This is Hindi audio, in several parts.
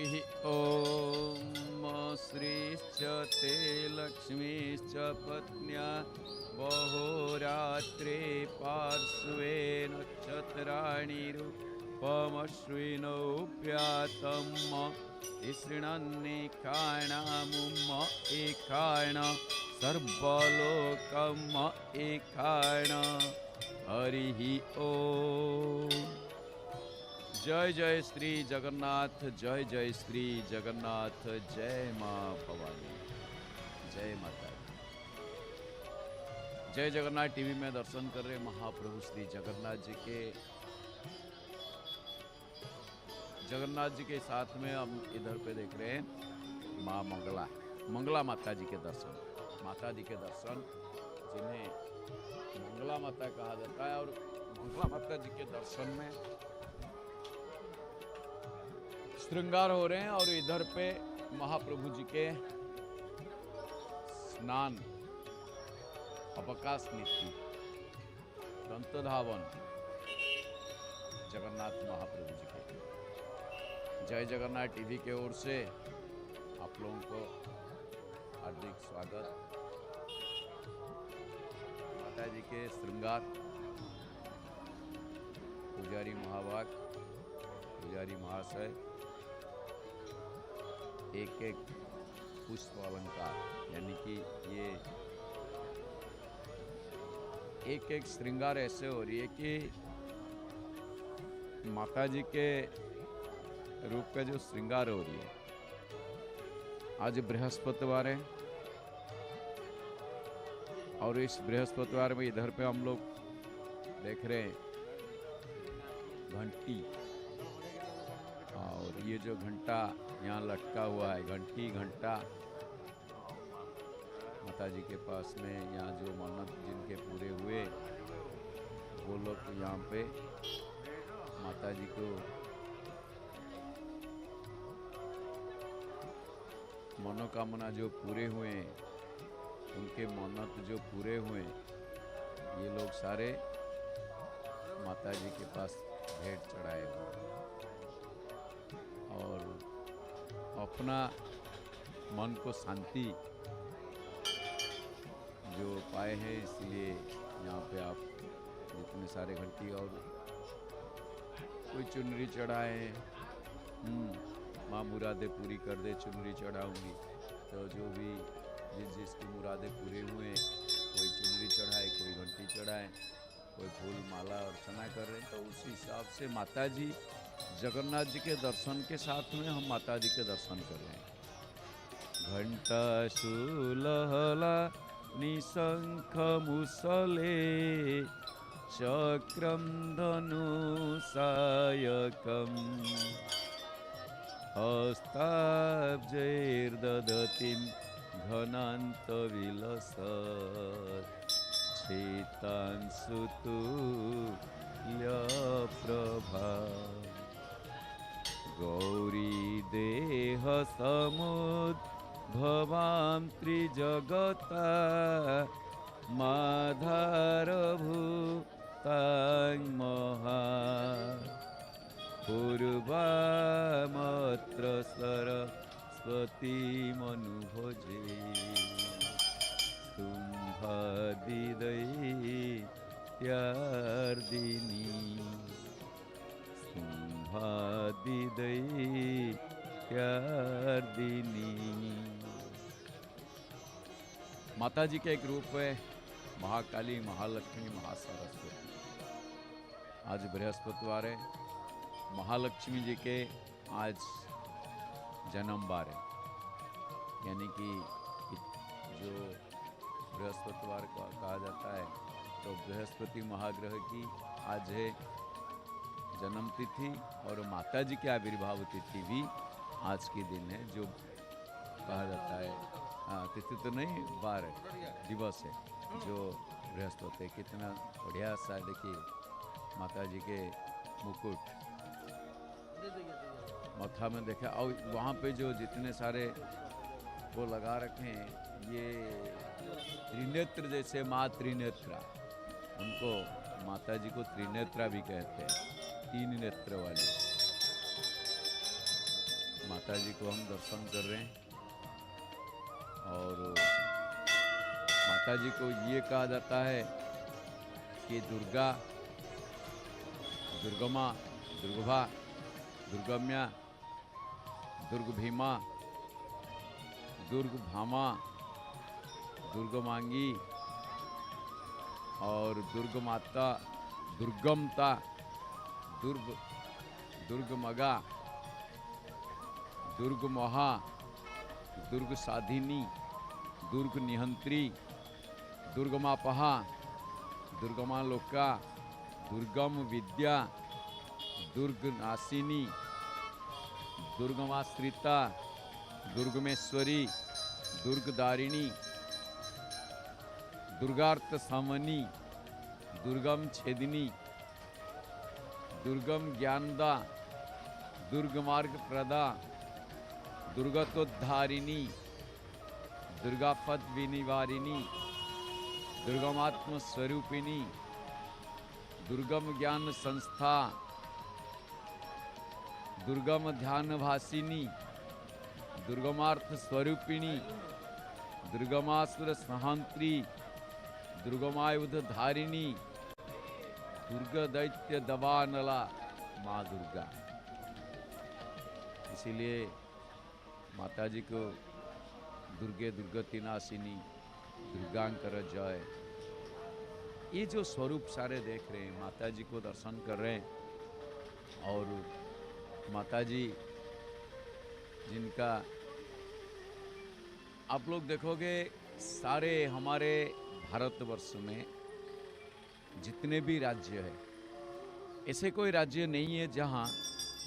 हरिः ॐ श्रीश्च ते लक्ष्मीश्च पत्न्या बहुरात्रे पार्श्वे नक्षत्राणि रूपमश्विनौ व्यातं तिसृणन्निखाणामुम एकाण सर्वलोकम एकाण हरिः ॐ। जय जय श्री जगन्नाथ, जय जय श्री जगन्नाथ, जय माँ भवानी, जय माता दी। जय जगन्नाथ टीवी में दर्शन कर रहे महाप्रभु श्री जगन्नाथ जी के साथ में हम इधर पे देख रहे हैं माँ मंगला माता जी के दर्शन, माता जी के दर्शन जिन्हें मंगला माता कहा जाता है। और मंगला माता जी के दर्शन में श्रृंगार हो रहे हैं और इधर पे महाप्रभु जी के स्नान, अवकाश नीति, दंत धावन जगन्नाथ महाप्रभु जी के। जय जगन्नाथ टीवी के ओर से आप लोगों को हार्दिक स्वागत। माता जी के श्रृंगार, पुजारी महाभाग, पुजारी महाशय एक एक पुष्प अलंकार, यानी कि ये एक एक श्रृंगार ऐसे हो रही है कि माता जी के रूप का जो श्रृंगार हो रही है। आज बृहस्पतिवार है और इस बृहस्पतिवार में इधर पे हम लोग देख रहे हैं घंटी, और ये जो घंटा यहाँ लटका हुआ है, घंटी घंटा माता जी के पास में, यहाँ जो मन्नत जिनके पूरे हुए वो लोग यहाँ पे माता जी को मनोकामना जो पूरे हुए, उनके मन्नत जो पूरे हुए, ये लोग सारे माता जी के पास भेंट चढ़ाए हुए और अपना मन को शांति जो पाए हैं, इसलिए यहाँ पे आप जितने सारे घंटी और कोई चुनरी चढ़ाए, माँ मुरादे पूरी कर दे चुनरी चढ़ाऊंगी, तो जो भी जिसकी मुरादे पूरे हुए, कोई चुनरी चढ़ाए, कोई घंटी चढ़ाए, कोई फूल माला अर्चना कर रहे हैं। तो उस हिसाब से माता जी जगन्नाथ जी के दर्शन के साथ में हम माता जी के दर्शन कर रहे हैं। घंटा शूलहला निशंख मुसले चक्रम धनु सायकम हस्ताब्जैर्दधतिं घनान्त विलसत् चेतांसुतुल्यप्रभा गौरी देह समुद्भवां त्रिजगता माधारभूतां महा पूर्वामत्र सरस्वतीमनुभजे शुंभादिदैत्यार्दिनी शुंभादिदैत्यार्दिनी। माता जी के एक रूप है महाकाली, महालक्ष्मी, महासरस्वती। आज बृहस्पतिवार है, महालक्ष्मी जी के आज जन्म बार है, यानी कि जो बृहस्पतिवार को कहा जाता है, तो बृहस्पति महाग्रह की आज है जन्म तिथि और माता जी की आविर्भाव तिथि भी आज के दिन है, जो कहा जाता है। तिथि तो नहीं, बार है, दिवस है जो बृहस्पति। कितना बढ़िया सा देखिए माता जी के मुकुट मथा में देखा, और वहाँ पे जो जितने सारे वो लगा रखे हैं, ये त्रिनेत्र जैसे माँ त्रिनेत्रा, उनको माता जी को त्रिनेत्रा भी कहते हैं, तीन नेत्र वाली। माता जी को हम दर्शन कर रहे हैं। और माता जी को ये कहा जाता है कि दुर्गा, दुर्गमा, दुर्गभा, दुर्गम्या, दुर्ग भीमा, दुर्ग भामा, दुर्गमांगी और दुर्ग माता, दुर्गमता, दुर्ग, दुर्गमगा, दुर्ग महा, दुर्ग साधिनी, दुर्ग निहंत्री, दुर्गमापहा, दुर्गमा लोका, दुर्गम विद्या, दुर्ग नासिनी, दुर्गमाश्रिता, दुर्गमेश्वरी, दुर्गदारिणी, दुर्गार्थ सामनी, दुर्गम छेदिनी, दुर्गम ज्ञानदा, दुर्गमार्ग प्रदा, दुर्गतोद्धारिणी, दुर्गापद विनिवारिणी, दुर्गमात्म स्वरूपिणी, दुर्गम ज्ञान संस्था, दुर्गम ध्यान भासिनी, दुर्गमार्थ स्वरूपिणी, दुर्गमासुर सहंत्री, दुर्गमायुध धारिणी, दुर्ग दैत्य दबानला, माँ दुर्गा। इसीलिए माता जी को दुर्गे दुर्गति नाशिनी, दुर्गांकर जय, ये जो स्वरूप सारे देख रहे हैं, माता जी को दर्शन कर रहे हैं। और माता जी जिनका आप लोग देखोगे सारे हमारे भारतवर्ष में जितने भी राज्य है, ऐसे कोई राज्य नहीं है जहाँ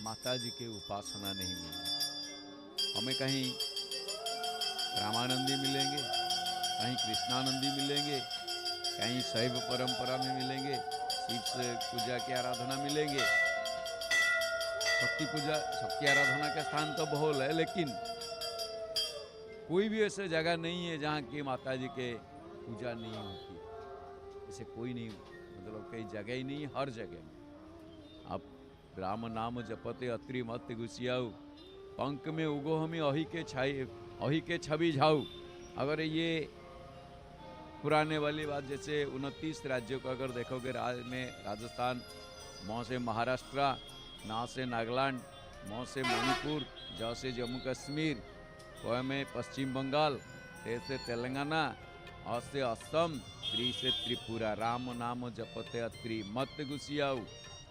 माता जी के उपासना नहीं मिलेगी। हमें कहीं रामानंदी मिलेंगे, कहीं कृष्णानंदी मिलेंगे, कहीं शैव परंपरा में मिलेंगे, शिव से पूजा की आराधना मिलेंगे, शक्ति पूजा, शक्ति आराधना का स्थान तो बहुत है, लेकिन कोई भी ऐसे जगह नहीं है जहाँ की माता जी के पूजा नहीं होती। ऐसे कोई नहीं, मतलब कई जगह ही नहीं, हर जगह। आप राम नाम जपते अत्रि मत घुसियाऊ, पंख में उगो हमें अही के छवि झाऊ। अगर ये पुराने वाली बात, जैसे 29 राज्यों को अगर देखोगे, में राजस्थान, मौ से महाराष्ट्र, ना से नागालैंड, मौ से मणिपुर, ज से जम्मू कश्मीर, प में पश्चिम बंगाल, ते से तेलंगाना, अ से असम, त्रि से त्रिपुरा। राम नाम जपते अत्रि मत घुसियाऊ,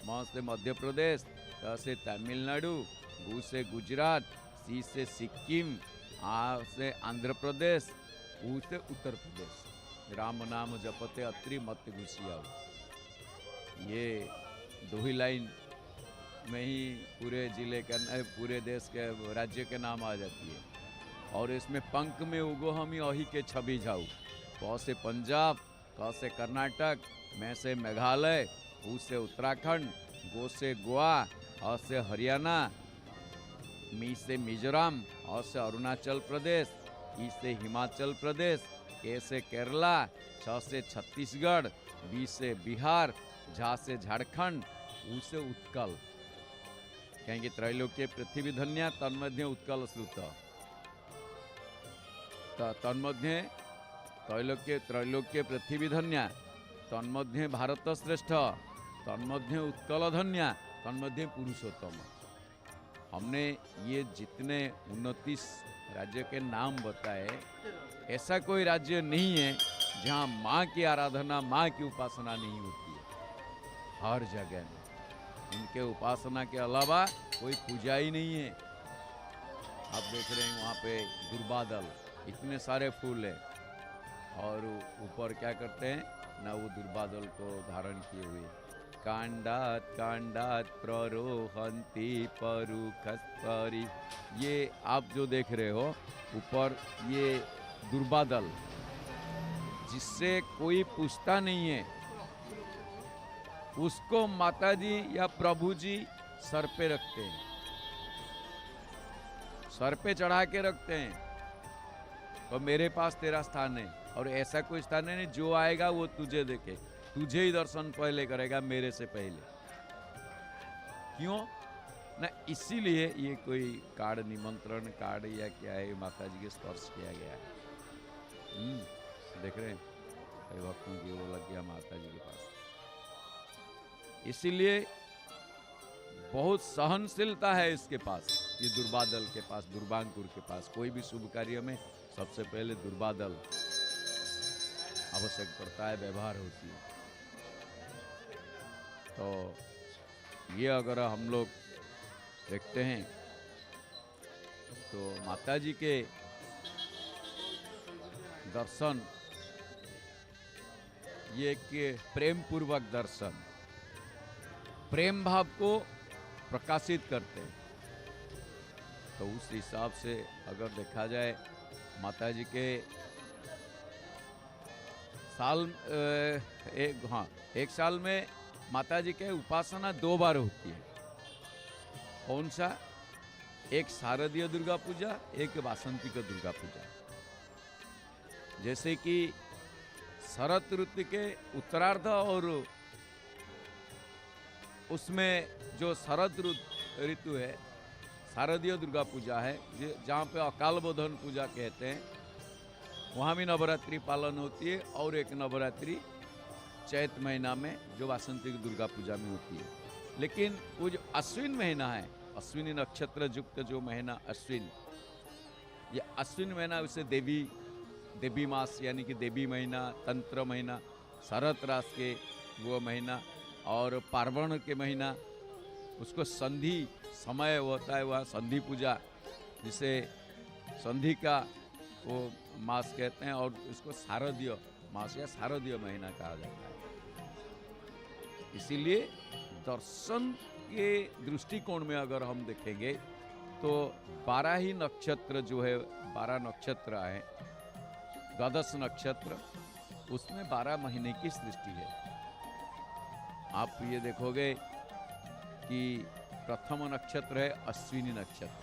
म से मध्य प्रदेश, त से तमिलनाडु, गु से गुजरात, सी से सिक्किम, आ से आंध्र प्रदेश, उ से उत्तर प्रदेश। राम नाम जपते अत्रि मत घुसियाऊ। ये दो ही लाइन में ही पूरे जिले का, पूरे देश के, राज्य के नाम आ जाती है। और इसमें पंख में उगो हमी अही के छवि झाऊ। प से पंजाब, क से कर्नाटक, मैं से मेघालय, उ से उत्तराखंड, गो से गोवा, अ से हरियाणा, मी से मिजोरम, अ से अरुणाचल प्रदेश, ई से हिमाचल प्रदेश, के से केरला, छ से छत्तीसगढ़, बी से बिहार, झा से झारखंड, उ से उत्कल। कहेंगे त्रैलोक्य पृथ्वी धन्या तन्मध्य उत्कल श्रुत। तन्मध्य त्रैलोक्य पृथ्वी धन्या, तन्मध्य भारत श्रेष्ठ, तन्मध्य उत्कल धन्या, तन्मध्य पुरुषोत्तम। हमने ये जितने 29 राज्य के नाम बताए, ऐसा कोई राज्य नहीं है जहाँ माँ की आराधना, माँ की उपासना नहीं होती है। हर जगह में उनके उपासना के अलावा कोई पूजा ही नहीं है। आप देख रहे हैं वहाँ पे दुर्बादल, इतने सारे फूल है, और ऊपर क्या करते हैं ना, वो दुर्बादल को धारण किए हुए, कांडात कांडात प्ररोहंती परुखस्तरी। ये आप जो देख रहे हो ऊपर, ये दुर्बादल, जिससे कोई पूछता नहीं है, उसको माता जी या प्रभु जी सर पे रखते हैं, सर पे चढ़ा के रखते हैं। तो मेरे पास तेरा स्थान है, और ऐसा कोई स्थान नहीं, जो आएगा वो तुझे देखे, तुझे ही दर्शन पहले करेगा मेरे से पहले। क्यों? ना, इसीलिए ये कोई कार्ड, निमंत्रण कार्ड या क्या है, माता जी के स्पर्श किया गया है। देख रहे हैं कई भक्तों की वो लग गया माता जी के पास। इसीलिए बहुत सहनशीलता है इसके पास, ये दुर्बादल के पास, दुर्बांकुर के पास। कोई भी शुभ कार्य में सबसे पहले दुर्बादल आवश्यक पड़ता है, व्यवहार होती है। तो ये अगर हम लोग देखते हैं तो माता जी के दर्शन, ये एक प्रेम पूर्वक दर्शन, प्रेम भाव को प्रकाशित करते हैं। तो उस हिसाब से अगर देखा जाए, माता जी के साल एक साल में माता जी के उपासना 2 बार होती है। कौन सा? एक शारदीय दुर्गा पूजा, एक वासंतिक दुर्गा पूजा। जैसे कि शरद ऋतु के उत्तरार्ध और उसमें जो शरद ऋतु है, शारदीय दुर्गा पूजा है, जहाँ पे अकाल बोधन पूजा कहते हैं, वहाँ भी नवरात्रि पालन होती है। और एक नवरात्रि चैत महीना में जो वासंतिक दुर्गा पूजा में होती है। लेकिन वो जो अश्विन महीना है, अश्विनी नक्षत्र युक्त जो महीना अश्विन, ये अश्विन महीना उसे देवी मास यानी कि देवी महीना, तंत्र महीना, शरत रास के वो महीना और पार्वण के महीना, उसको संधि समय होता है, वह संधि पूजा, जिसे संधि का वो मास कहते हैं। और इसको शारदीय मास या शारदीय महीना कहा जाता है। इसीलिए दर्शन के दृष्टिकोण में अगर हम देखेंगे तो 12 ही नक्षत्र जो है, 12 नक्षत्र है, द्वादश नक्षत्र, उसमें 12 महीने की सृष्टि है। आप ये देखोगे कि प्रथम नक्षत्र है अश्विनी नक्षत्र,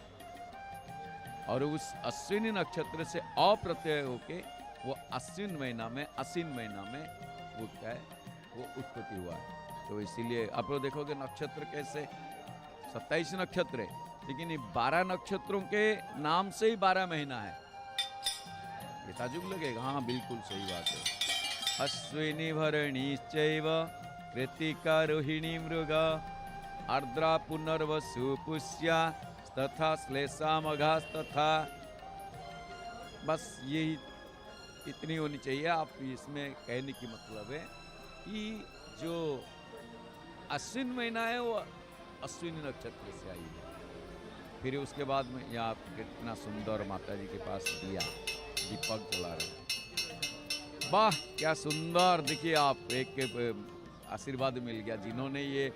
और उस अश्विनी नक्षत्र से अप्रत्यय होके वो आश्विन महीना में वो क्या है, वो उत्पत्ति हुआ है। तो इसीलिए आप लोग देखोगे नक्षत्र कैसे 27 नक्षत्र है, लेकिन 12 नक्षत्रों के नाम से ही 12 महीना है। ये ताजुब लगेगा। हाँ, बिल्कुल सही बात है। अश्विनी भरणीश्चैव कृत्तिका रोहिणी मृगा आर्द्रा पुनर्वसु पुष्या तथा श्लेषा मघास तथा। बस यही इतनी होनी चाहिए। आप इसमें कहने की मतलब है कि जो अश्विन महीना है वो अश्विनी नक्षत्र से आई है। फिर उसके बाद में यहाँ कितना सुंदर माता जी के पास दिया, दीपक जला रहे हैं। वाह, क्या सुंदर! देखिए आप, एक आशीर्वाद मिल गया। जिन्होंने ये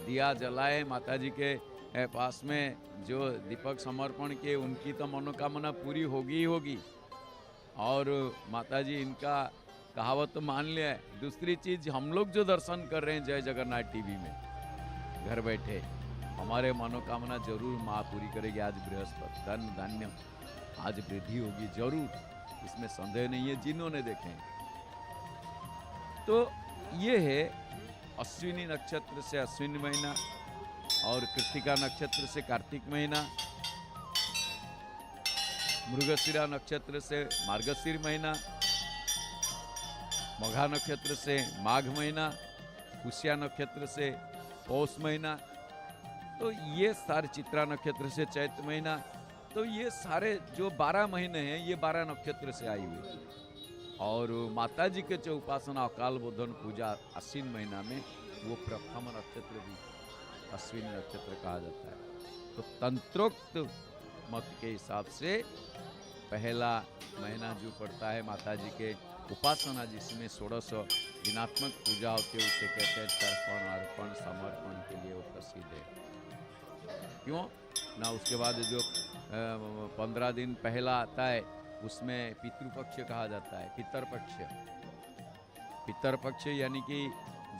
दिया जलाए माता जी के पास में, जो दीपक समर्पण किए, उनकी तो मनोकामना पूरी होगी ही होगी। और माता जी इनका कहावत तो मान लिया है। दूसरी चीज, हम लोग जो दर्शन कर रहे हैं जय जगन्नाथ टीवी में घर बैठे, हमारे मनोकामना जरूर माँ पूरी करेगी। आज बृहस्पति, धन धान्य, आज वृद्धि होगी जरूर, इसमें संदेह नहीं है जिन्होंने देखे। तो ये है अश्विनी नक्षत्र से अश्विनी महीना, और कृत्तिका नक्षत्र से कार्तिक महीना, मृगशिरा नक्षत्र से मार्गशीर महीना, मघा नक्षत्र से माघ महीना, पुष्या नक्षत्र से पौष महीना, तो ये सारे, चित्रा नक्षत्र से चैत महीना। तो ये सारे जो 12 महीने हैं, ये 12 नक्षत्र से आई हुई। और माता जी के जो उपासना अकाल बोधन पूजा अश्विन महीना में, वो प्रथम नक्षत्र भी अश्विनी नक्षत्र कहा जाता है। तो तंत्रोक्त मत के हिसाब से पहला महीना जो पड़ता है माता जी के उपासना, जिसमें 16 दिनात्मक पूजा होती है, उसे कहते हैं तर्पण, अर्पण, समर्पण के लिए वो प्रसिद्ध है। क्यों ना? उसके बाद जो 15 दिन पहला आता है, उसमें पितृपक्ष कहा जाता है, पितरपक्ष यानी कि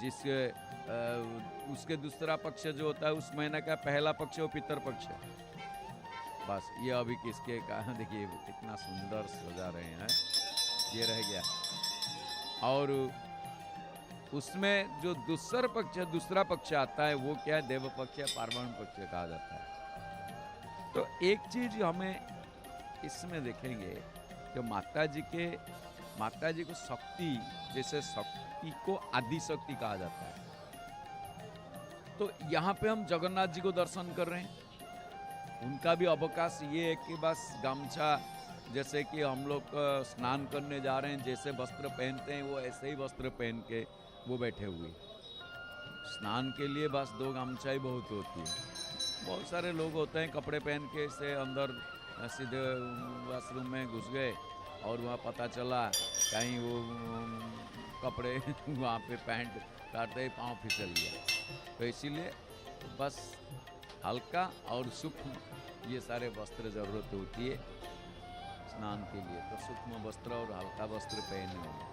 जिस उसके दूसरा पक्ष जो होता है, उस महीने का पहला पक्ष वो पितरपक्ष। बस ये अभी किसके कहा, देखिए कितना सुंदर सजा रहे हैं, ये रह गया। और उसमें जो दूसरा पक्ष आता है वो क्या है, देव पक्ष या पार्वण पक्ष कहा जाता है। तो एक चीज हमें इसमें देखेंगे कि माता जी को शक्ति, जैसे शक्ति को आदि शक्ति कहा जाता है, तो यहाँ पे हम जगन्नाथ जी को दर्शन कर रहे हैं। उनका भी अवकाश ये है कि बस गमछा, जैसे कि हम लोग स्नान करने जा रहे हैं जैसे वस्त्र पहनते हैं वो ऐसे ही वस्त्र पहन के वो बैठे हुए। स्नान के लिए बस 2 गमछा ही बहुत होती है। बहुत सारे लोग होते हैं कपड़े पहन के से अंदर सीधे वॉशरूम में घुस गए और वहाँ पता चला कहीं वो कपड़े वहाँ पे पैंट काटते ही पाँव फिसल गया। तो इसीलिए बस हल्का और सूक्ष्म ये सारे वस्त्र जरूरत होती है स्नान के लिए। तो सूक्ष्म वस्त्र और हल्का वस्त्र पहने होंगे।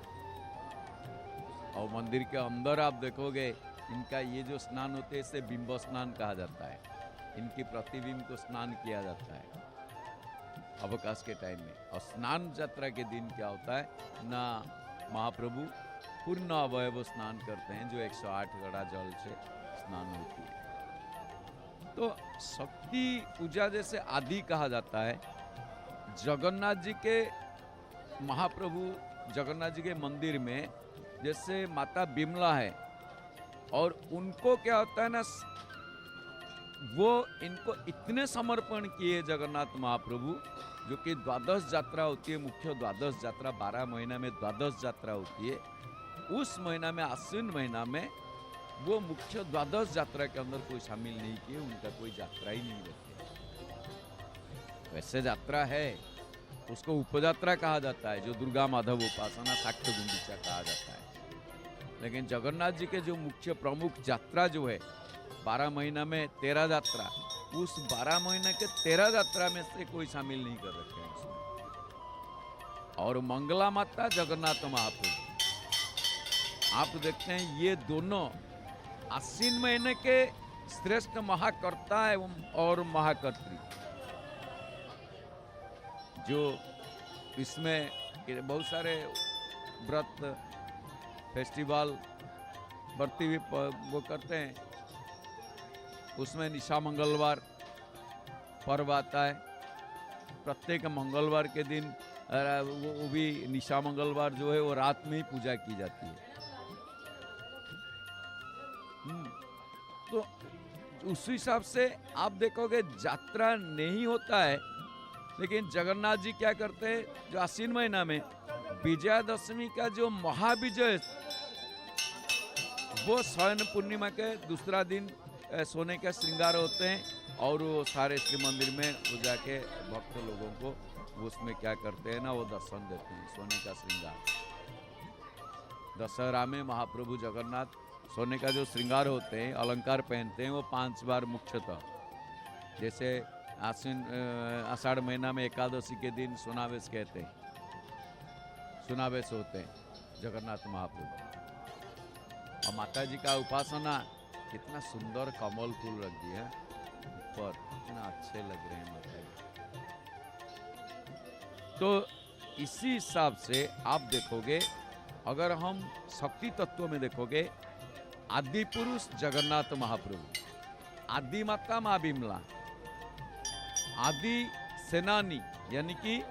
और मंदिर के अंदर आप देखोगे इनका ये जो स्नान होते हैं इसे बिंब स्नान कहा जाता है। इनकी प्रतिबिंब को स्नान किया जाता है अवकाश के टाइम में। और स्नान यात्रा के दिन क्या होता है ना, महाप्रभु पूर्ण अवयव स्नान करते हैं जो 108 गड़ा जल से स्नान होती है। तो शक्ति पूजा जैसे आदि कहा जाता है, जगन्नाथ जी के महाप्रभु जगन्नाथ जी के मंदिर में जैसे माता बिमला है और उनको क्या होता है ना, वो इनको इतने समर्पण किए जगन्नाथ महाप्रभु, जो कि द्वादश यात्रा होती है, मुख्य द्वादश यात्रा 12 महीना में द्वादश यात्रा होती है। उस महीना में आश्विन महीना में वो मुख्य द्वादश यात्रा के अंदर कोई शामिल नहीं किए, उनका कोई यात्रा ही नहीं रहती। वैसे यात्रा है उसको उपयात्रा कहा जाता है, जो दुर्गा माधव उपासना शाक्त गुंडीचा कहा जाता है। लेकिन जगन्नाथ जी के जो मुख्य प्रमुख यात्रा जो है 12 महीना में 13 यात्रा, उस 12 महीने के 13 यात्रा में से कोई शामिल नहीं कर रखे हैं उसमें। और मंगला माता जगन्नाथ महाप्रभु आप देखते हैं ये दोनों आश्विन महीने के श्रेष्ठ महाकर्ता और महाकर्त्री। जो इसमें बहुत सारे व्रत फेस्टिवल बढ़ती हुई वो करते हैं, उसमें निशा मंगलवार पर्व आता है। प्रत्येक मंगलवार के दिन वो भी निशा मंगलवार जो है वो रात में ही पूजा की जाती है। तो उस हिसाब से आप देखोगे यात्रा नहीं होता है, लेकिन जगन्नाथ जी क्या करते हैं, जो आश्विन महीना में विजयादशमी का जो महाविजय, वो शयन पूर्णिमा के दूसरा दिन सोने का श्रृंगार होते हैं और वो सारे श्री मंदिर में वो जाके भक्त लोगों को उसमें क्या करते हैं ना, वो दर्शन देते हैं सोने का श्रृंगार। दशहरा में महाप्रभु जगन्नाथ सोने का जो श्रृंगार होते हैं, अलंकार पहनते हैं, वो 5 बार मुख्यतः, जैसे आषाढ़ महीना में एकादशी के दिन सुनावेश कहते हैं, सुनावेश होते हैं जगन्नाथ महाप्रभु। और माता जी का उपासना कितना सुंदर कमल फूल रख दिया है ऊपर, कितना अच्छे लग रहे हैं माता जी। तो इसी हिसाब से आप देखोगे, अगर हम शक्ति तत्व में देखोगे, आदि पुरुष जगन्नाथ महाप्रभु, आदि माता माँ बिमला, आदि सेनानी यानी कि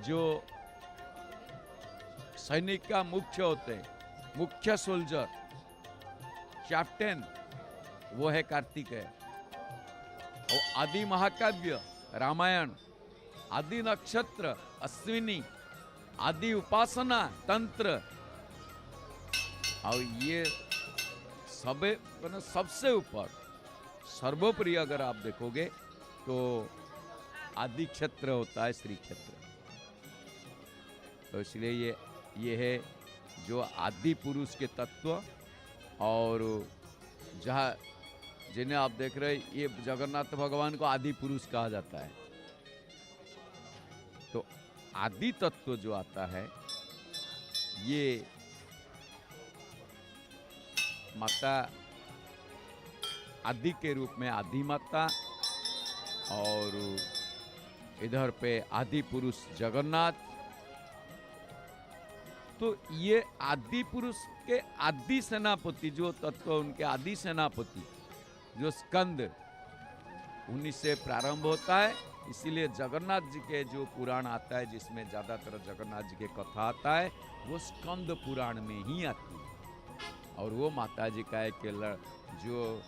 जो सैनिक का मुख्य होते हैं, मुख्य सोल्जर, कैप्टन, वो है कार्तिकेय। और आदि महाकाव्य रामायण, आदि नक्षत्र अश्विनी, आदि उपासना तंत्र, और ये सबसे ऊपर सर्वोपरि अगर आप देखोगे तो आदि क्षेत्र होता है श्री क्षेत्र। तो इसलिए ये है जो आदि पुरुष के तत्व, और जहाँ जिन्हें आप देख रहे हैं ये जगन्नाथ भगवान को आदि पुरुष कहा जाता है। तो आदि तत्व जो आता है ये माता आदि के रूप में आदि माता, और इधर पे आदि पुरुष जगन्नाथ, तो ये आदि पुरुष के आदि सेनापति जो तत्व, उनके आदि सेनापति जो स्कंद, उन्हीं से प्रारंभ होता है। इसीलिए जगन्नाथ जी के जो पुराण आता है, जिसमें ज़्यादातर जगन्नाथ जी के कथा आता है, वो स्कंद पुराण में ही आती है। और वो माता जी का एक जो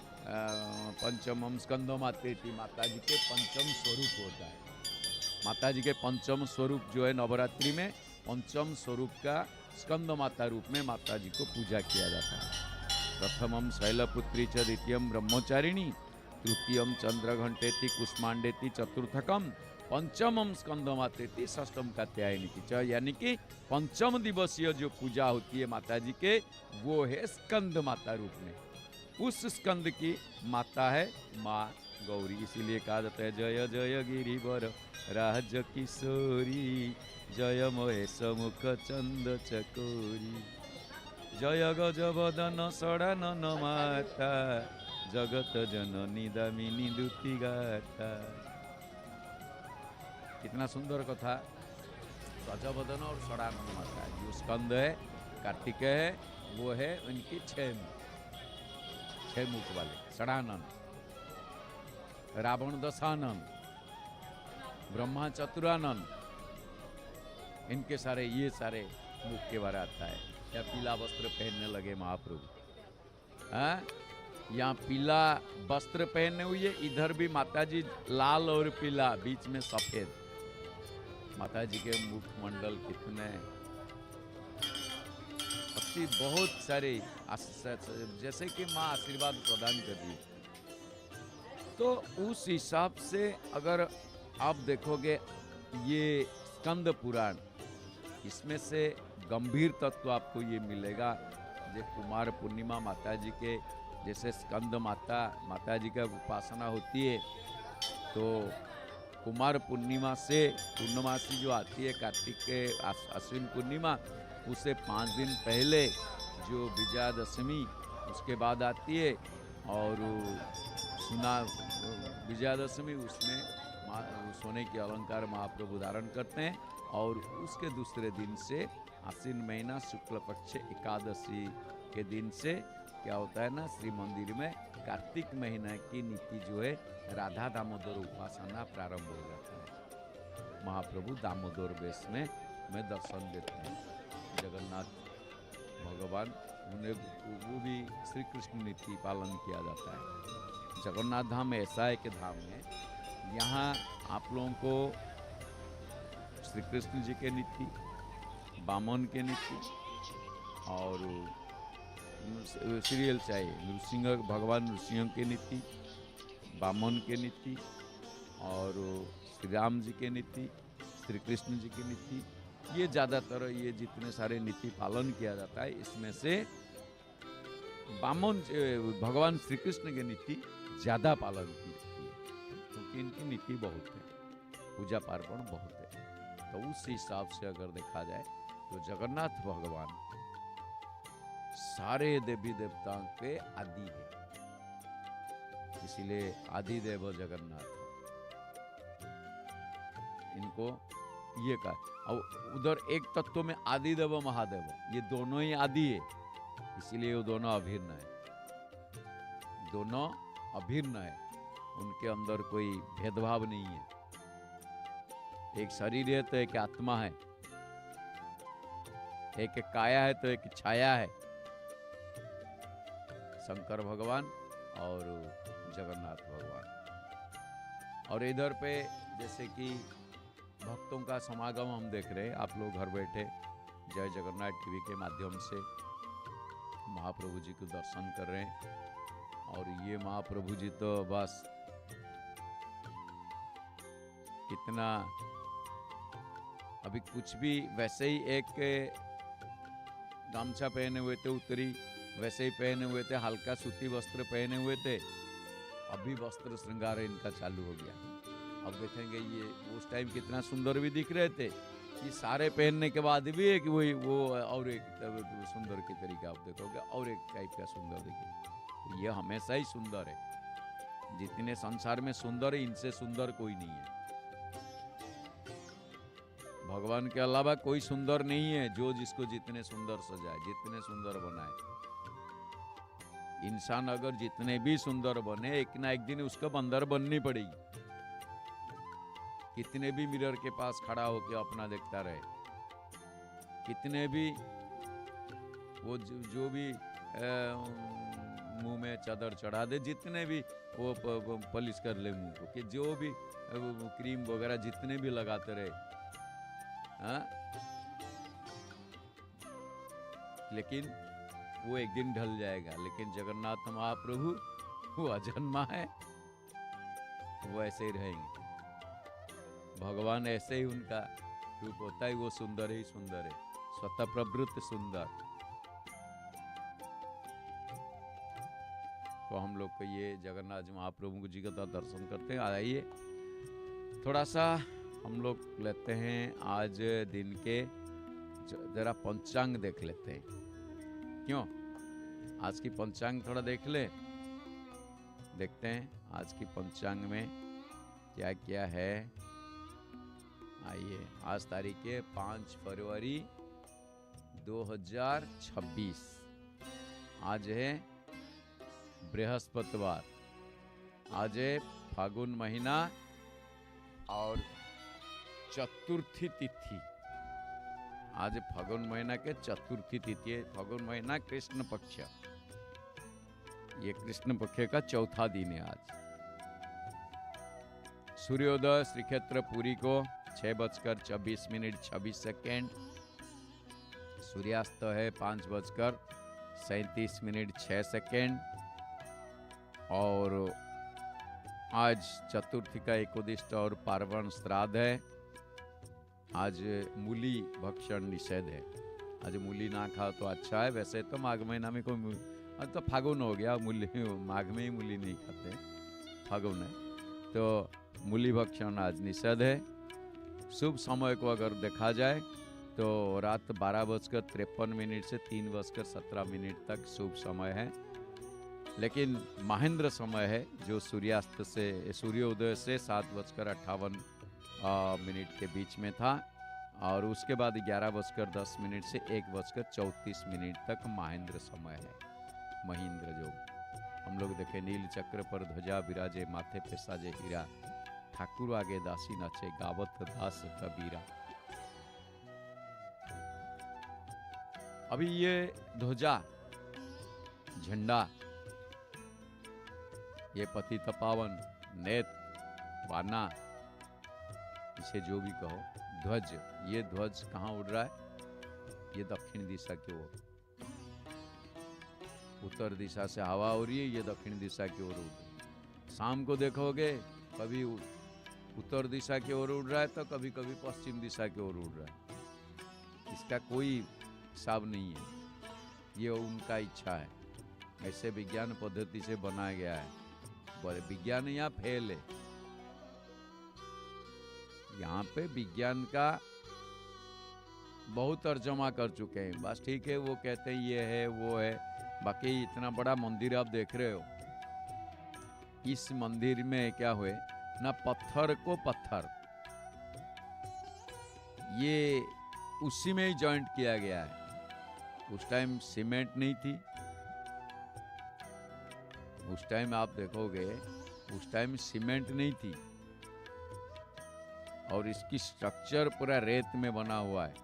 पंचमम स्कंदो मातेति, माता जी के पंचम स्वरूप होता है। माता जी के पंचम स्वरूप जो है, नवरात्रि में पंचम स्वरूप का स्कंद माता रूप में माता जी को पूजा किया जाता है। प्रथमम शैलपुत्री च, द्वितीयम ब्रह्मचारिणी, तृतीयम चंद्रघंटेति कुष्मांडेति, चतुर्थकम पंचमम स्कंद मातेति, षष्ठम कात्यायनी च। यानी कि पंचम दिवसीय जो पूजा होती है माता जी के, वो है स्कंद माता रूप में। उस स्कंद की माता है माँ गौरी। इसीलिए कहा जाता है जय जय गिरिवर राज किशोरी, जय महेश मुख चंद चकोरी, जय गजवदन सड़ानन माता, जगत जननी दामिनी दुति गाथा। कितना सुंदर कथा। गजवदन और सड़ानन माता, जो स्कंद है, कार्तिक है, वो है उनकी छह मुख वाले सड़ानन, रावण दशानन, ब्रह्मा चतुरानन, इनके सारे ये सारे मुख के बारे आता है। या पीला वस्त्र पहनने लगे महाप्रभु, यहाँ पीला वस्त्र पहने हुए, इधर भी माता जी लाल और पीला, बीच में सफेद। माता जी के मुखमंडल कितने अति बहुत सारे, जैसे कि माँ आशीर्वाद प्रदान कर दी। तो उस हिसाब से अगर आप देखोगे ये स्कंद पुराण, इसमें से गंभीर तत्व आपको ये मिलेगा। जो कुमार पूर्णिमा माता जी के जैसे स्कंद माता जी का उपासना होती है, तो कुमार पूर्णिमा से पूर्णमासी जो आती है, कार्तिक के अश्विन पूर्णिमा, उसे 5 दिन पहले जो विजयादशमी उसके बाद आती है, और विजयादशमी उसमें सोने के अलंकार महाप्रभु धारण करते हैं। और उसके दूसरे दिन से आश्विन महीना शुक्ल पक्ष एकादशी के दिन से क्या होता है ना, श्री मंदिर में कार्तिक महीना की नीति जो है, राधा दामोदर उपासना प्रारंभ हो जाता है। महाप्रभु दामोदर वेश में दर्शन देते हैं। जगन्नाथ भगवान, उन्हें वो भी श्री कृष्ण नीति पालन किया जाता है। जगन्नाथ धाम ऐसा एक धाम है, यहाँ आप लोगों को श्री कृष्ण जी के नीति, बामन के नीति, और सीरियल चाहिए, नृसिंह भगवान नृसिंह के नीति, बामन के नीति, और श्री राम जी के नीति, श्री कृष्ण जी की नीति, ये ज़्यादातर ये जितने सारे नीति पालन किया जाता है, इसमें से बामन भगवान श्री कृष्ण की नीति ज़्यादा पालन की जाती है, क्योंकि इनकी नीति बहुत है, पूजा पार्वण बहुत है। तो उस हिसाब से अगर देखा जाए तो जगन्नाथ भगवान सारे देवी देवताओं के आदि है, इसीलिए आदि देव जगन्नाथ इनको ये कहा। और उधर एक तत्व में आदि देव महादेव, ये दोनों ही आदि है, इसीलिए वो दोनों अभिन्न है, दोनों अभिन्न है, उनके अंदर कोई भेदभाव नहीं है। एक शरीर है तो एक आत्मा है, एक काया है तो एक छाया है, शंकर भगवान और जगन्नाथ भगवान। और इधर पे जैसे कि भक्तों का समागम हम देख रहे हैं, आप लोग घर बैठे जय जगन्नाथ टीवी के माध्यम से महाप्रभु जी को दर्शन कर रहे हैं। और ये महाप्रभु जी तो बस कितना, अभी कुछ भी वैसे ही एक गामछा पहने हुए थे, उत्तरी वैसे ही पहने हुए थे, हल्का सूती वस्त्र पहने हुए थे, अभी वस्त्र श्रृंगार इनका चालू हो गया। अब देखेंगे ये उस टाइम कितना सुंदर भी दिख रहे थे, ये सारे पहनने के बाद भी एक वो और एक सुंदर के तरीका आप देखोगे, और एक टाइप का सुंदर दिखे। तो ये हमेशा ही सुंदर है, जितने संसार में सुंदर है, इनसे सुंदर कोई नहीं है। भगवान के अलावा कोई सुंदर नहीं है। जो जिसको जितने सुंदर सजाए, जितने सुंदर बनाए, इंसान अगर जितने भी सुंदर बने, एक ना एक दिन उसको बंदर बननी पड़ेगी। कितने भी मिरर के पास खड़ा होकर अपना देखता रहे, कितने भी वो जो भी मुंह में चादर चढ़ा दे, जितने भी वो पॉलिश कर ले मुंह को, कि जो भी क्रीम वगैरह जितने भी लगाते रहे, हाँ, लेकिन वो एक दिन ढल जाएगा। लेकिन जगन्नाथ महाप्रभु वो अजन्मा है, वो ऐसे ही रहेंगे। भगवान ऐसे ही उनका रूप होता है, वो सुंदर ही सुंदर है, स्वतः प्रवृत्त सुंदर। तो हम लोग को ये जगन्नाथ महाप्रभु जी का दर्शन करते हैं। आइए थोड़ा सा हम लोग लेते हैं आज दिन के, जरा पंचांग देख लेते हैं। क्यों? आज की पंचांग थोड़ा देख ले, देखते हैं आज की पंचांग में क्या क्या है। आइए, आज तारीख है 5 फरवरी 2026। आज है बृहस्पतिवार, आज है फागुन महीना और चतुर्थी तिथि। आज फागुन महीना के चतुर्थी तिथि है। फागुन महीना कृष्ण पक्ष, ये कृष्ण पक्ष का चौथा दिन है आज। सूर्योदय श्रीक्षेत्र पुरी को 6:24:26। सूर्यास्त है 5:37:06। और आज चतुर्थी का एकोदिष्ट और पार्वण श्राद्ध है। आज मूली भक्षण निषेध है। आज मूली ना खाओ तो अच्छा है। वैसे तो माघ महीना में कोई, आज तो फागुन हो गया, मूली माघ में ही मूली नहीं खाते, फागुन है तो मूली भक्षण आज निषेध है। शुभ समय को अगर देखा जाए तो रात 12:53 से 3:17 तक शुभ समय है। लेकिन महेंद्र समय है जो सूर्यास्त से, सूर्योदय से 7:58 के बीच में था, और उसके बाद 11:10 से 1:34 तक महेंद्र समय है। महेंद्र जो हम लोग देखे, नील चक्र पर ध्वजा विराजे, माथे पे साजे हीरा, ठाकुर आगे दासी नाचे, गावत दास कबीरा। अभी ये ध्वजा, झंडा, ये पतित पावन, नेत, वाना, इसे जो भी कहो, ध्वज, ये ध्वज कहाँ उड़ रहा है? ये दक्षिण दिशा की ओर, उत्तर दिशा से हवा हो रही है, ये दक्षिण दिशा की ओर उड़ रही है। शाम को देखोगे कभी उत्तर दिशा की ओर उड़ रहा है तो कभी कभी पश्चिम दिशा की ओर उड़ रहा है। इसका कोई हिसाब नहीं है, ये उनका इच्छा है। ऐसे विज्ञान पद्धति से बनाया गया है। बोले विज्ञान यहाँ फेल है। यहाँ पे विज्ञान का बहुत तर्जमा कर चुके हैं। बस ठीक है, वो कहते हैं ये है वो है। बाकी इतना बड़ा मंदिर आप देख रहे हो, इस मंदिर में क्या हुए ना, पत्थर को पत्थर ये उसी में ही जॉइंट किया गया है। उस टाइम सीमेंट नहीं थी, उस टाइम आप देखोगे उस टाइम सीमेंट नहीं थी, और इसकी स्ट्रक्चर पूरा रेत में बना हुआ है।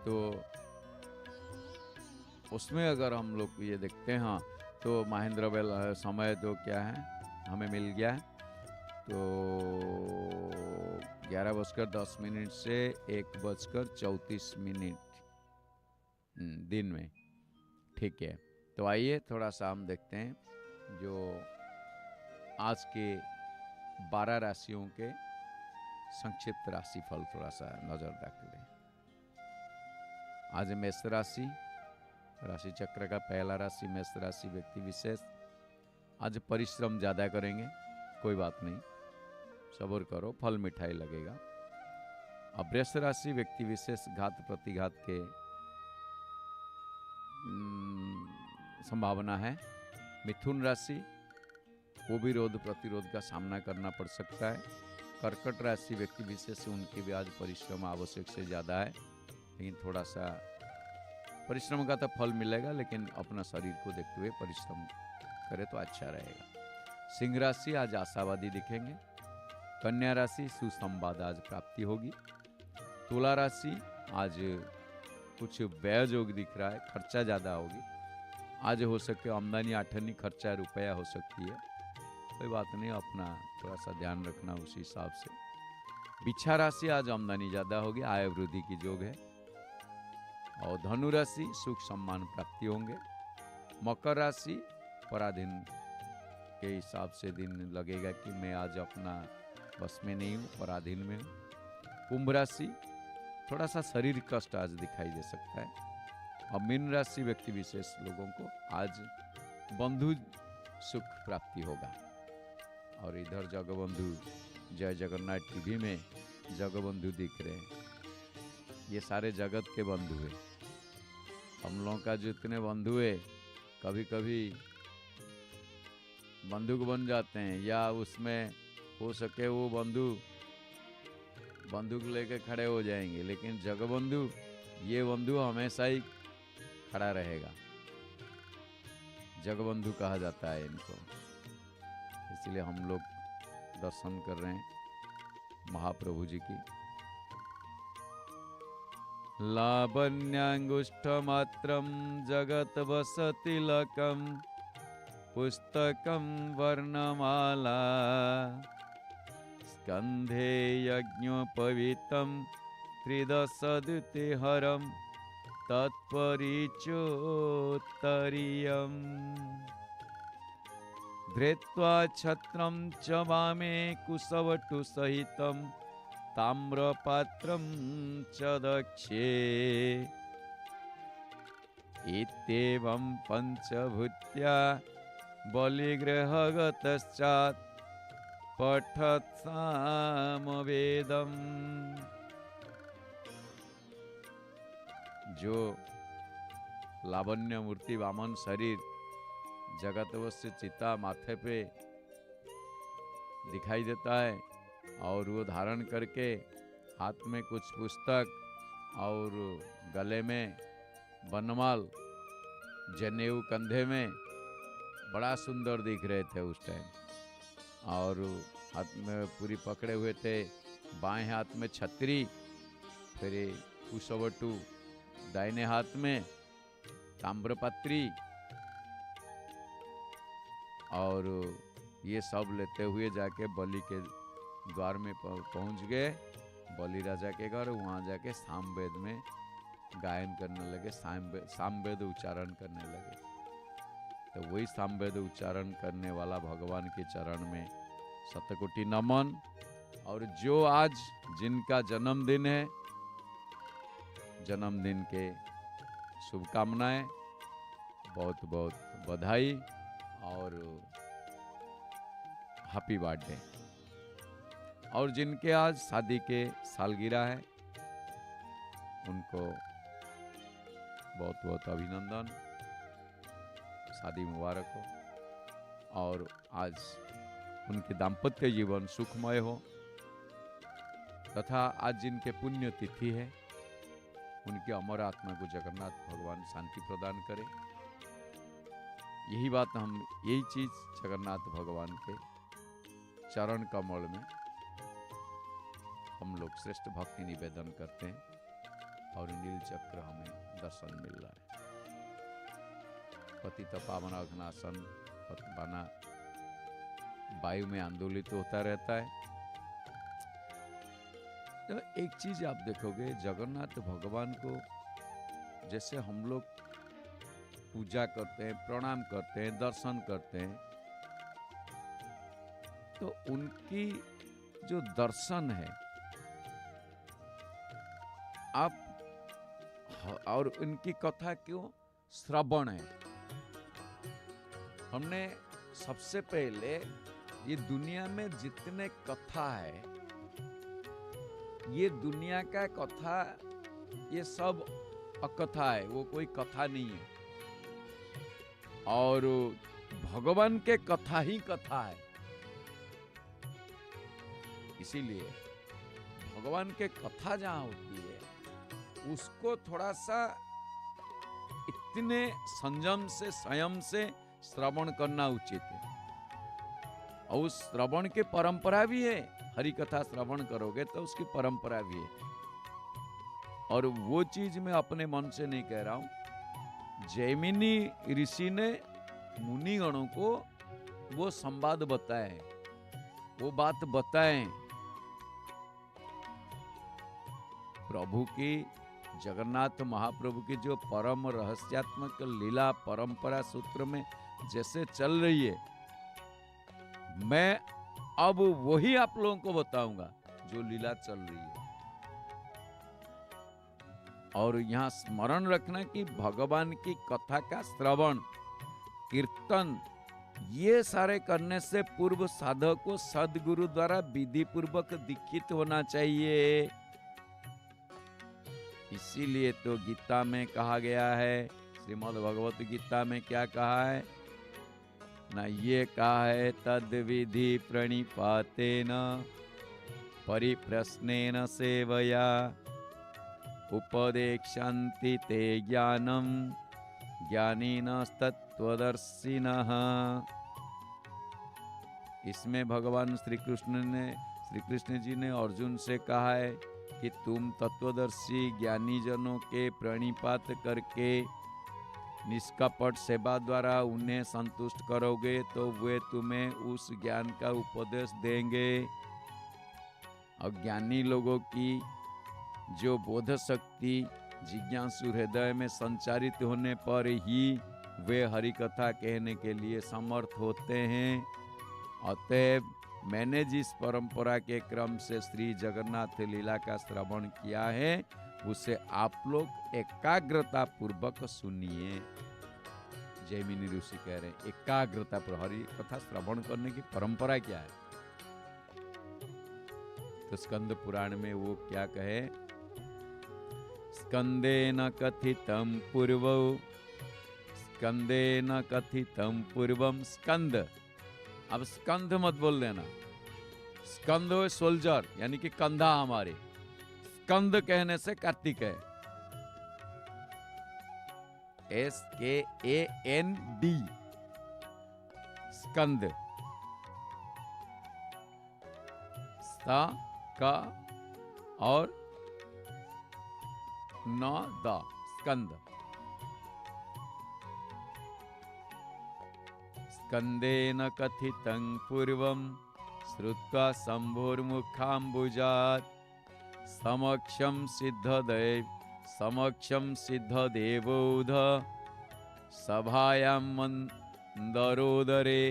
तो उसमें अगर हम लोग ये देखते हैं, हाँ, तो महेंद्र बेल समय तो क्या है हमें मिल गया है, तो 11:10 से 1:34 दिन में, ठीक है। तो आइए थोड़ा सा हम देखते हैं जो आज के 12 राशियों के संक्षिप्त राशिफल, थोड़ा सा नजर रख लें। आज मेष राशि, राशि चक्र का पहला राशि मेष राशि व्यक्ति विशेष। आज परिश्रम ज्यादा करेंगे, कोई बात नहीं, सब्र करो, फल मिठाई लगेगा। अब वृष राशि व्यक्ति विशेष घात प्रतिघात के संभावना है। मिथुन राशि को विरोध प्रतिरोध का सामना करना पड़ सकता है। कर्कट राशि व्यक्ति विशेष से उनके भी आज परिश्रम आवश्यक से ज़्यादा है, लेकिन थोड़ा सा परिश्रम का तो फल मिलेगा, लेकिन अपना शरीर को देखते हुए परिश्रम करे तो अच्छा रहेगा। सिंह राशि आज आशावादी दिखेंगे। कन्या राशि सुसंवाद आज प्राप्ति होगी। तुला राशि आज कुछ व्यय योग दिख रहा है, खर्चा ज़्यादा होगी। आज हो सके आमदनी आठनी, खर्चा रुपया हो सकती है, कोई बात नहीं, अपना थोड़ा सा ध्यान रखना उसी हिसाब से। बिच्छा राशि आज आमदनी ज़्यादा होगी, आय वृद्धि की योग है। और धनु राशि सुख सम्मान प्राप्ति होंगे। मकर राशि पराधीन के हिसाब से दिन लगेगा कि मैं आज अपना बस में नहीं हूँ, पराधीन में हूँ। कुंभ राशि थोड़ा सा शरीर कष्ट आज दिखाई दे सकता है। और मीन राशि व्यक्ति विशेष लोगों को आज बंधु सुख प्राप्ति होगा। और इधर जगबंधु जय जगन्नाथ टीवी में जगबंधु दिख रहे हैं, ये सारे जगत के बंधु हैं। हम लोगों का जितने बंधु है कभी कभी बंदूक बन जाते हैं, या उसमें हो सके वो बंदूक लेके खड़े हो जाएंगे, लेकिन जगबंधु ये बंधु हमेशा ही खड़ा रहेगा। जगबंधु कहा जाता है इनको, इसलिए हम लोग दर्शन कर रहे हैं महाप्रभु जी की। लावण्याङ्गुष्ठमात्रं जगत वसतिलकं पुस्तकं वर्णमाला स्कन्धे यज्ञोपवीतं त्रिदशद्युतिहरं तत्परिचोत्तरीयम् धृत्वा छत्रं च वामे कुशवटुसहितं ताम्रपात्रं च दक्षे इत्येवं पंचभूत्या बलिगृहगतश्चात् पठत्सामवेदम्। जो लावण्य मूर्ति वामन शरीर जगतवश्य चिता माथे पे दिखाई देता है, और वो धारण करके हाथ में कुछ पुस्तक और गले में बनमाल, जनेऊ कंधे में, बड़ा सुंदर दिख रहे थे उस टाइम। और हाथ में पूरी पकड़े हुए थे, बाएं हाथ में छतरी, फिर कुशवटु दाहिने हाथ में ताम्रपत्री, और ये सब लेते हुए जाके बलि के द्वार में पहुंच गए, बलि राजा के घर। वहाँ जाके सामवेद में गायन करने लगे, सामवेद उच्चारण करने लगे। तो वही सामवेद उच्चारण करने वाला भगवान के चरण में शतकोटि नमन। और जो आज जिनका जन्मदिन है, जन्मदिन के शुभकामनाएं, बहुत बहुत बधाई और हैप्पी बर्थडे। और जिनके आज शादी के सालगिरह है, उनको बहुत बहुत अभिनंदन, शादी मुबारक हो। और आज उनके दाम्पत्य जीवन सुखमय हो, तथा आज जिनके पुण्य तिथि है, उनकी अमर आत्मा को जगन्नाथ भगवान शांति प्रदान करे। यही बात यही चीज जगन्नाथ भगवान के चरण कमल में हम लोग श्रेष्ठ भक्ति निवेदन करते हैं, और नील चक्र हमें दर्शन मिल रहा है। पतित पावन अघनासन पतवाना वायु में आंदोलित होता रहता है। तो एक चीज आप देखोगे, जगन्नाथ भगवान को जैसे हम लोग पूजा करते हैं, प्रणाम करते हैं, दर्शन करते हैं, तो उनकी जो दर्शन है आप, और उनकी कथा क्यों श्रवण है। हमने सबसे पहले ये दुनिया में जितने कथा है, ये दुनिया का कथा, ये सब अकथा है, वो कोई कथा नहीं है। और भगवान के कथा ही कथा है। इसीलिए भगवान के कथा जहां होती है उसको थोड़ा सा इतने संयम से संयम से श्रवण करना उचित है। और उस श्रवण की परंपरा भी है, हरि कथा श्रवण करोगे तो उसकी परंपरा भी है। और वो चीज मैं अपने मन से नहीं कह रहा हूं, जैमिनी ऋषि ने मुनिगणों को वो संवाद बताए, वो बात बताए। प्रभु की, जगन्नाथ महाप्रभु की जो परम रहस्यात्मक लीला परंपरा सूत्र में जैसे चल रही है, मैं अब वही आप लोगों को बताऊंगा जो लीला चल रही है। और यहां स्मरण रखना कि भगवान की कथा का श्रवण, कीर्तन, ये सारे करने से पूर्व साधक को सदगुरु द्वारा विधि पूर्वक दीक्षित होना चाहिए। इसीलिए तो गीता में कहा गया है, श्रीमद् भगवत गीता में क्या कहा है ना, ये कहा है तद विधि प्रणिपातेन परिप्रश्नेन सेवया उपदेक्षन्ति ते ज्ञानम ज्ञानिनस्तत्त्वदर्शिनः। इसमें भगवान श्री कृष्ण जी ने अर्जुन से कहा है कि तुम तत्वदर्शी ज्ञानी जनों के प्रणिपात करके निष्कपट सेवा द्वारा उन्हें संतुष्ट करोगे तो वे तुम्हें उस ज्ञान का उपदेश देंगे। और ज्ञानी लोगों की जो बोध शक्ति जिज्ञासु हृदय में संचारित होने पर ही वे हरि कथा कहने के लिए समर्थ होते हैं। अतएव मैंने जिस परंपरा के क्रम से श्री जगन्नाथ लीला का श्रवण किया है उसे आप लोग एकाग्रता पूर्वक सुनिए। जैमिनी ऋषि कह रहे हैं एकाग्रता पर हरि कथा श्रवण करने की परंपरा क्या है। तो स्कंद पुराण में वो क्या कहे, स्कंदेन कथितम पूर्वौ, स्कंदेन कथितम पूर्वम। स्कंद, अब स्कंद मत बोल देना, स्कंद हो सोल्जर यानी कि कंधा हमारे, स्कंद कहने से कार्तिक है, SKAND, स्कंद, सा का और न द, स्कंद। स्कंदेन कथितं पूर्वं श्रुत्वा शम्भोर्मुखाम्बुजात् समक्षं सिद्धदेवोध सभायां मंदरोदरे।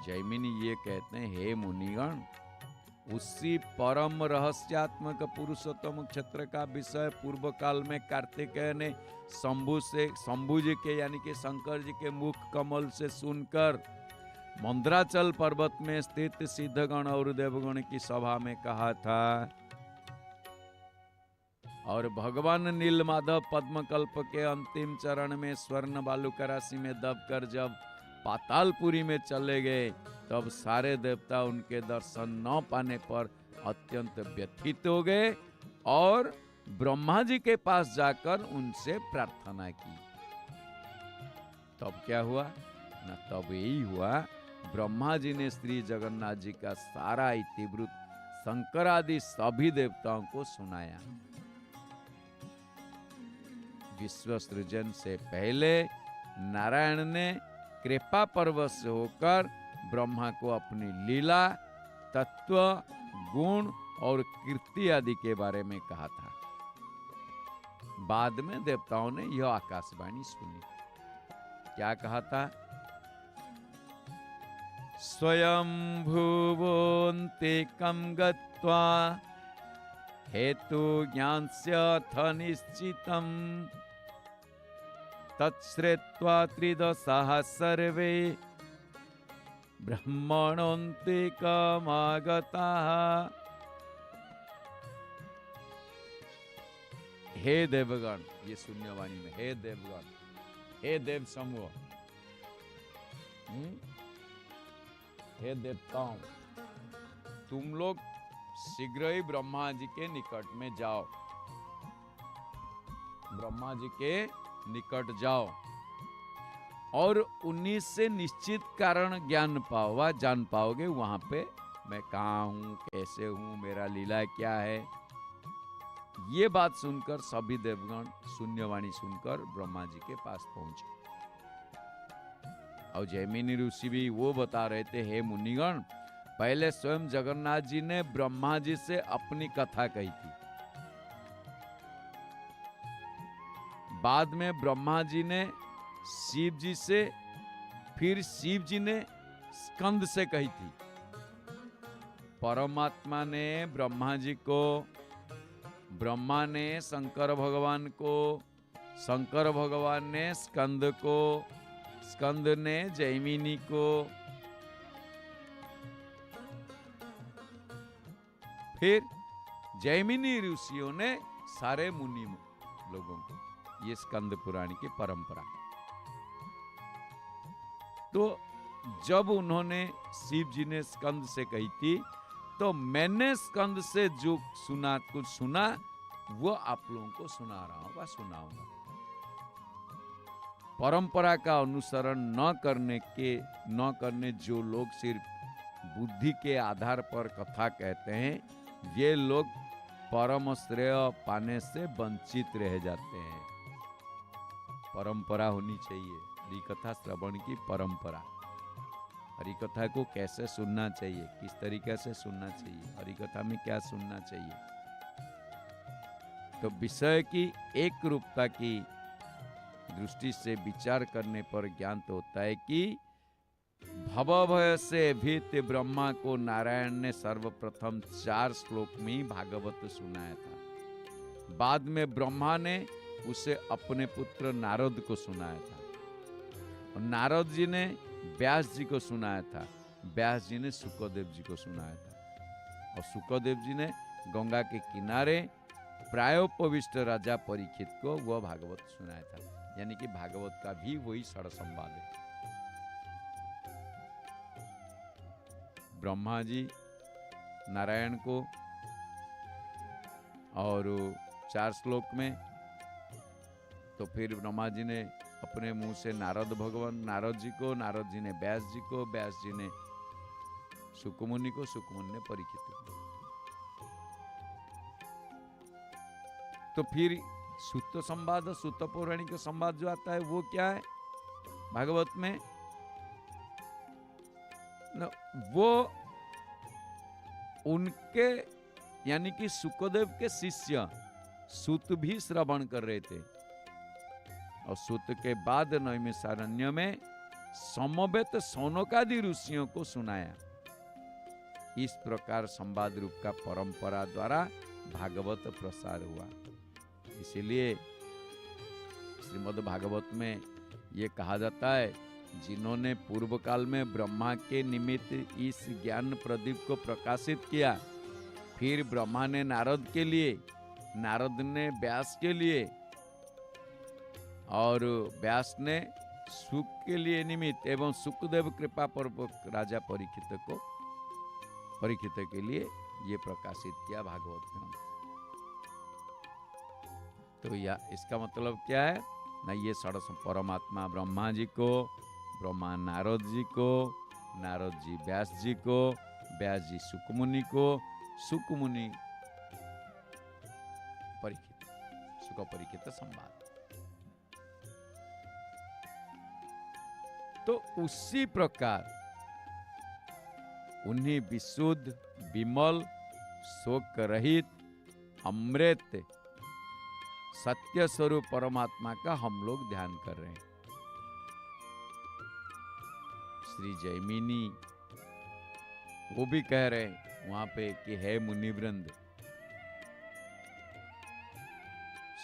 जैमिनी ये कहते हैं, हे मुनिगण, उसी परम रहस्यात्मक पुरुषोत्तम क्षेत्र का विषय पूर्व काल में कार्तिकेय ने शंभु जी के यानी कि शंकर जी के मुख कमल से सुनकर मंदराचल पर्वत में स्थित सिद्धगण और देवगण की सभा में कहा था। और भगवान नीलमाधव पद्मकल्प के अंतिम चरण में स्वर्ण बालुका राशि में दबकर जब पातालपुरी में चले गए तब सारे देवता उनके दर्शन न पाने पर अत्यंत व्यथित हो गए और ब्रह्मा जी के पास जाकर उनसे प्रार्थना की। तब क्या हुआ ना, तब यही हुआ, ब्रह्मा जी ने श्री जगन्नाथ जी का सारा इतिवृत्त शंकर आदि सभी देवताओं को सुनाया। विश्व सृजन से पहले नारायण ने कृपा पर्वत से होकर ब्रह्मा को अपनी लीला, तत्व, गुण और कीर्ति आदि के बारे में कहा था। बाद में देवताओं ने यह आकाशवाणी सुनी। क्या कहा था? स्वयं भुवोऽन्तिकं गत्वा हेतु ज्ञानस्यथ निश्चितं तच्छ्रुत्वा त्रिदशः सर्वे ब्रह्मणोऽन्तिकमागताः। हे देवगण, ये शून्यवाणी में, हे देवगण, हे देव समूह, हे देवताओं, तुम लोग शीघ्र ही ब्रह्मा जी के निकट में जाओ, ब्रह्मा जी के निकट जाओ और उन्हीं से निश्चित कारण ज्ञान पाओ व जान पाओगे वहां पे मैं कहाँ हूं, कैसे हूं, मेरा लीला क्या है। ये बात सुनकर सभी देवगण शून्यवाणी सुनकर ब्रह्मा जी के पास पहुंचे। और जैमिनी ऋषि भी वो बता रहे थे, हे मुनिगण, पहले स्वयं जगन्नाथ जी ने ब्रह्मा जी से अपनी कथा कही थी, बाद में ब्रह्मा जी ने शिव जी से, फिर शिव जी ने स्कंद से कही थी। परमात्मा ने ब्रह्मा जी को, ब्रह्मा ने शंकर भगवान को, शंकर भगवान ने स्कंद को, स्कंद ने जैमिनी को, फिर जैमिनी ऋषियों ने सारे मुनि लोगों को। ये स्कंद पुराण की परंपरा। तो जब उन्होंने शिव जी ने स्कंद से कही थी, तो मैंने स्कंद से जो सुना, कुछ सुना, वो आप लोगों को सुना रहा हूं, सुनाऊंगा। परंपरा का अनुसरण न करने जो लोग सिर्फ बुद्धि के आधार पर कथा कहते हैं, ये लोग परम श्रेय पाने से वंचित रह जाते हैं। परंपरा होनी चाहिए, हरिकथा श्रवण की परंपरा। हरिकथा को कैसे सुनना चाहिए, किस तरीके से सुनना चाहिए, हरिकथा में क्या सुनना चाहिए। तो विषय की एक रूपता की दृष्टि से विचार करने पर ज्ञान तो होता है कि भवभय से भीत ब्रह्मा को नारायण ने सर्वप्रथम 4 श्लोक में भागवत सुनाया था। बाद में ब्रह्मा ने उसे अपने पुत्र नारद को सुनाया था, और नारद जी ने व्यास जी को सुनाया था, व्यास जी ने शुकदेव जी को सुनाया था, और शुकदेव जी ने गंगा के किनारे प्रायोपविष्ट राजा परीक्षित को वह भागवत सुनाया था। यानी कि भागवत का भी वही षड़ संवाद है। ब्रह्मा जी नारायण को, और 4 श्लोक में तो फिर ब्रह्मा जी ने अपने मुंह से नारद जी को, नारद जी ने व्यास जी को, व्यास जी ने सुकमुनि को, सुकमुनि ने परीक्षित को। तो फिर सुत्त संवाद, सुत्त पौराणिक संवाद जो आता है वो क्या है भागवत में न, वो उनके यानी कि सुकदेव के शिष्य सूत भी श्रवण कर रहे थे, और सूत के बाद नैमिषारण्य में समवेत शौनकादि ऋषियों को सुनाया। इस प्रकार संवाद रूप का परंपरा द्वारा भागवत प्रसार हुआ। इसीलिए श्रीमद् भागवत में ये कहा जाता है, जिन्होंने पूर्व काल में ब्रह्मा के निमित्त इस ज्ञान प्रदीप को प्रकाशित किया, फिर ब्रह्मा ने नारद के लिए, नारद ने व्यास के लिए, और व्यास ने सुख के लिए निमित्त, एवं सुखदेव कृपा पूर्वक राजा परीक्षित के लिए ये प्रकाशित किया भागवत ग्रंथ। तो इसका मतलब क्या है ना, ये परमात्मा ब्रह्मा जी को, ब्रह्मा नारद जी को, नारद जी व्यास जी को, व्यास जी सुकमुनि को, सुकमुनि परीक्षित, सुख परीक्षित संवाद। तो उसी प्रकार उन्हीं विशुद्ध, विमल, शोक रहित, अमृत सत्य स्वरूप परमात्मा का हम लोग ध्यान कर रहे हैं। श्री जैमिनी वो भी कह रहे हैं वहां पे कि है मुनिवृंद,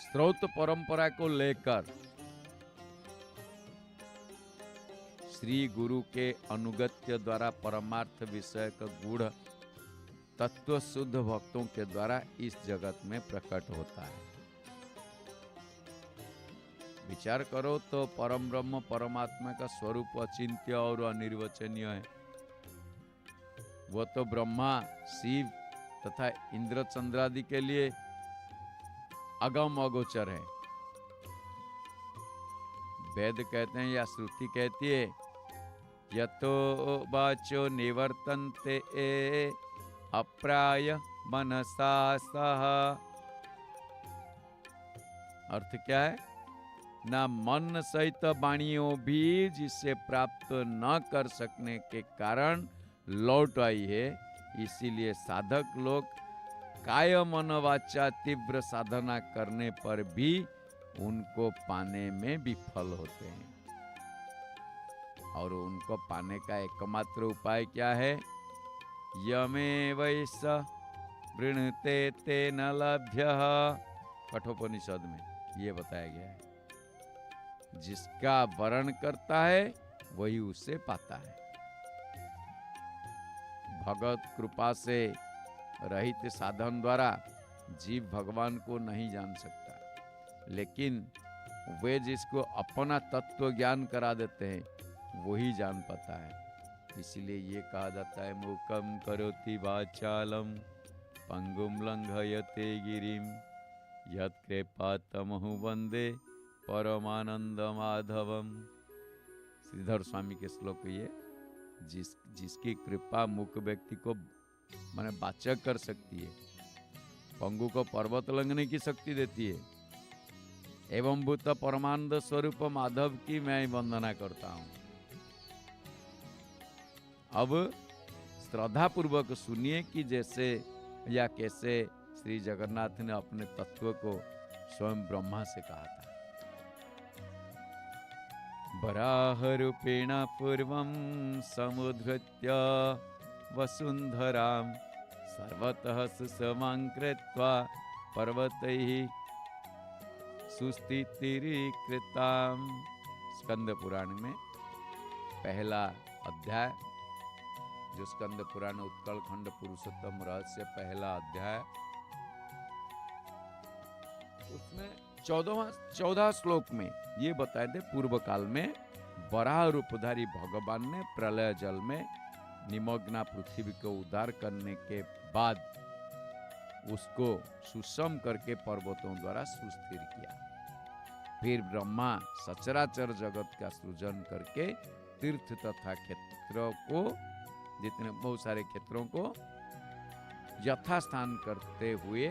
स्रोत परंपरा को लेकर श्री गुरु के अनुगत्य द्वारा परमार्थ विषय का गूढ़ तत्व शुद्ध भक्तों के द्वारा इस जगत में प्रकट होता है। विचार करो तो परम ब्रह्म परमात्मा का स्वरूप अचिंत्य और अनिर्वचनीय है। वो तो ब्रह्मा, शिव तथा इंद्र चंद्रादि के लिए अगम अगोचर है। वेद कहते हैं या श्रुति कहती है, यतो वाचो निवर्तन्ते अप्राय मनसा सह। अर्थ क्या है? ना मन सहित वाणियों भी जिसे प्राप्त न कर सकने के कारण लौट आई है। इसीलिए साधक लोग काय मन वाचा तीव्र साधना करने पर भी उनको पाने में विफल होते हैं। और उनको पाने का एकमात्र उपाय क्या है? यमे वैस वृणते ते न लभ्यः, कठोपनिषद में ये बताया गया है। जिसका वरण करता है वही उसे पाता है। भगवत कृपा से रहित साधन द्वारा जीव भगवान को नहीं जान सकता, लेकिन वे जिसको अपना तत्व ज्ञान करा देते हैं वही जान पाता है। इसीलिए ये कहा जाता है, मूकम करोति वाचालम पंगुम लंघयते गिरिम यत्कृपातमहु वंदे परमानंद माधवम। श्रीधर स्वामी के श्लोक ये, जिसकी कृपा मुख व्यक्ति को माने वाचक कर सकती है, पंगु को पर्वत लंघने की शक्ति देती है, एवं भूत परमानंद स्वरूप माधव की मैं वंदना करता हूं। अब श्रद्धा पूर्वक सुनिए कि जैसे या कैसे श्री जगन्नाथ ने अपने तत्व को स्वयं ब्रह्मा से कहा था। वराह रूपेण पूर्वं समुद्धृत्य वसुंधरां सर्वतः सुषमां कृत्वा पर्वतैः सुस्थितिरीकृतां। स्कंद पुराण में पहला अध्याय, जो स्कंद पुराण उत्कल खंड पुरुषोत्तम रहस्य पहला अध्याय, उसमें 14 श्लोक में ये बताए थे, पूर्व काल में वराह रूपधारी भगवान ने प्रलय जल में निमग्ना पृथ्वी को उद्धार करने के बाद उसको सुषम करके पर्वतों द्वारा सुस्थिर किया। फिर ब्रह्मा सचराचर जगत का सृजन करके तीर्थ तथा क्षेत्रों को, जितने बहुत सारे क्षेत्रों को यथास्थान करते हुए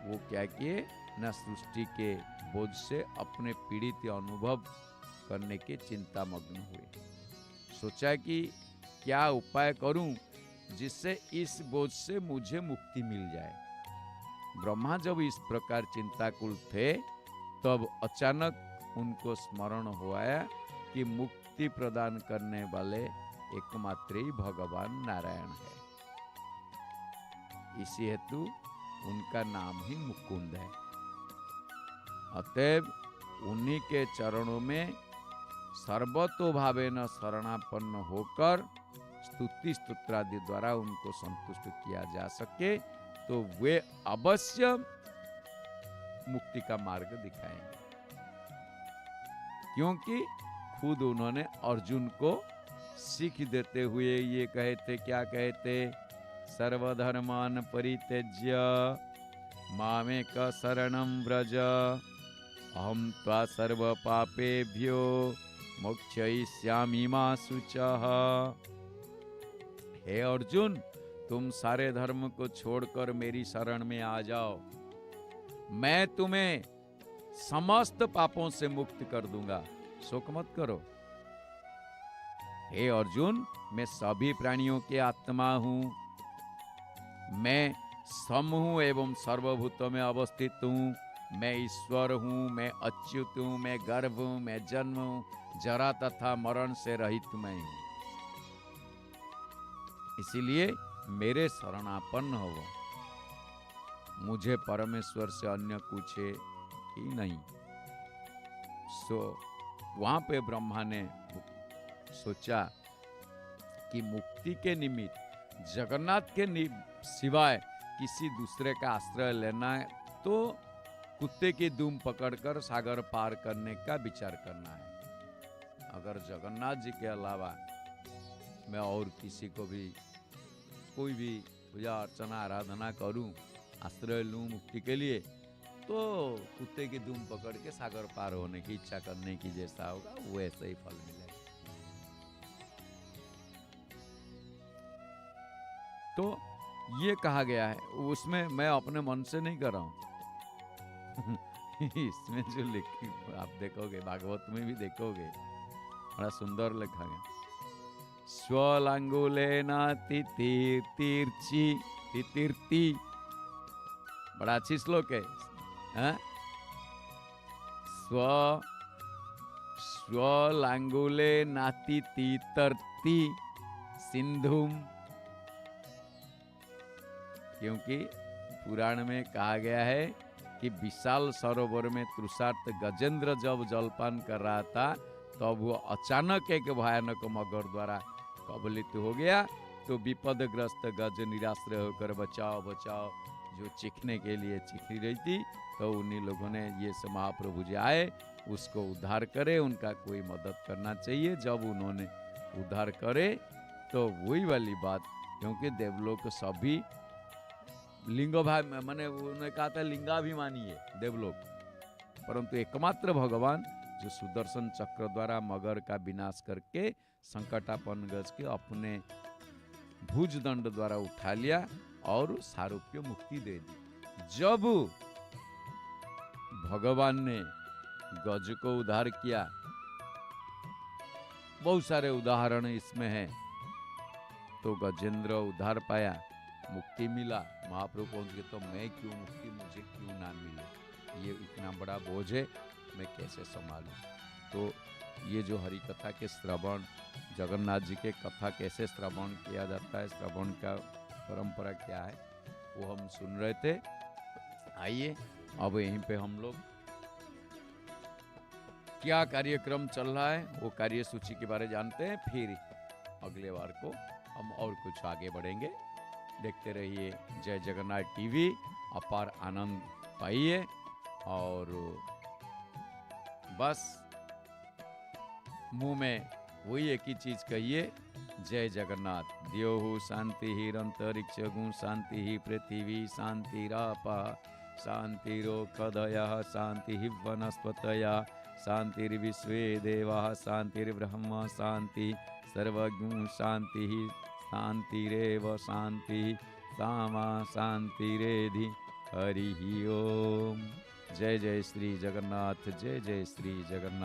वो क्या किए न, सृष्टि के बोझ से अपने पीड़ित अनुभव करने के चिंता मग्न हुए। सोचा कि क्या उपाय करूं जिससे इस बोझ से मुझे मुक्ति मिल जाए। ब्रह्मा जब इस प्रकार चिंताकुल थे तब अचानक उनको स्मरण हुआ कि मुक्ति प्रदान करने वाले एकमात्र ही भगवान नारायण है। इसी हेतु उनका नाम ही मुकुंद है। अतएव उन्हीं के चरणों में सर्वतोभावेन शरणापन्न होकर स्तुति स्तोत्रादि द्वारा उनको संतुष्ट किया जा सके तो वे अवश्य मुक्ति का मार्ग दिखाएंगे। क्योंकि खुद उन्होंने अर्जुन को सीख देते हुए ये कहे थे, क्या कहे थे? सर्वधर्मान परित्यज्य मामेक शरणं व्रज अहं त्वा सर्व पापेभ्यो मोक्षयिष्यामि मा शुचः। हे अर्जुन, तुम सारे धर्म को छोड़कर मेरी शरण में आ जाओ, मैं तुम्हें समस्त पापों से मुक्त कर दूंगा, शोक मत करो। हे अर्जुन, मैं सभी प्राणियों के आत्मा हूं, मैं सम हूं एवं सर्वभूतों में अवस्थित हूं, मैं ईश्वर हूं, मैं अच्युत हूं, मैं गर्भ हूं, मैं जन्म हूं, जरा तथा मरण से रहित मैं हूं। इसीलिए मेरे शरणापन्न हो, मुझे परमेश्वर से अन्य कुछ है ही नहीं। वहां पे ब्रह्मा ने सोचा कि मुक्ति के निमित्त जगन्नाथ के सिवाय किसी दूसरे का आश्रय लेना है तो कुत्ते की दुम पकड़कर सागर पार करने का विचार करना है। अगर जगन्नाथ जी के अलावा मैं और किसी को भी कोई भी पूजा अर्चना आराधना करूं, आश्रय लूं मुक्ति के लिए, तो कुत्ते की दुम पकड़ के सागर पार होने की इच्छा करने की जैसा होगा वैसे ही फल मिलेगा। तो ये कहा गया है, उसमें मैं अपने मन से नहीं कर रहा हूं। इसमें जो लिखी आप देखोगे, भागवत में भी देखोगे, बड़ा सुंदर लिखा गया। स्वलांगुलेना तितीर्ची तितीर्ती, बड़ा अच्छी श्लोक है। स्वलांगुले नाति तीतर्ती सिंधुम, क्योंकि पुराण में कहा गया है कि विशाल सरोवर में तृषार्थ गजेंद्र जब जलपान कर रहा था, तब वो अचानक एक भयानक मगर द्वारा कबलित हो गया। तो विपदग्रस्त गज निराश्रय होकर बचाओ बचाओ जो चीखने के लिए चीख रही थी, तो उन्हीं लोगों ने ये से महाप्रभु जी आए, उसको उद्धार करे, उनका कोई मदद करना चाहिए। जब उन्होंने उद्धार करे तो वही वाली बात, क्योंकि देवलोक सभी लिंगोभाव, मैंने उन्होंने कहा था लिंगाभिमानी है देवलोक, परंतु एकमात्र भगवान जो सुदर्शन चक्र द्वारा मगर का विनाश करके संकटापन गज के अपने भुज दंड द्वारा उठा लिया और सारूप्य मुक्ति दे दी। जब भगवान ने गज को उद्धार किया, बहुत सारे उदाहरण इसमें हैं, तो गजेंद्र उद्धार पाया, मुक्ति मिला, महाप्रभु पहुंच गए, तो मैं क्यों मुक्ति मुझे क्यों ना मिले, ये इतना बड़ा बोझ है, मैं कैसे संभालूं। तो ये जो हरि कथा के श्रवण, जगन्नाथ जी के कथा कैसे श्रवण किया जाता है, श्रवण का परंपरा क्या है, वो हम सुन रहे थे। आइए अब यहीं पे हम लोग क्या कार्यक्रम चल रहा है वो कार्य सूची के बारे जानते हैं, फिर अगले बार को हम और कुछ आगे बढ़ेंगे। देखते रहिए जय जगन्नाथ टीवी, अपार आनंद पाइए। और बस मुंह में वही एक ही चीज कहिए, जय जगन्नाथ। द्योहु शांति ही अंतरिक्ष गुण शांति ही पृथ्वी शांतिरापा शांतिरोखदयः शांति ही वनस्पतया शांतिर्विश्वे देवाः शांतिर्ब्रह्म शांति सर्वज्ञ शांति ही शांतिरेव शांति सामा शांतिरेधि। हरि ओम। जय जय श्री जगन्नाथ, जय जय श्री जगन्नाथ।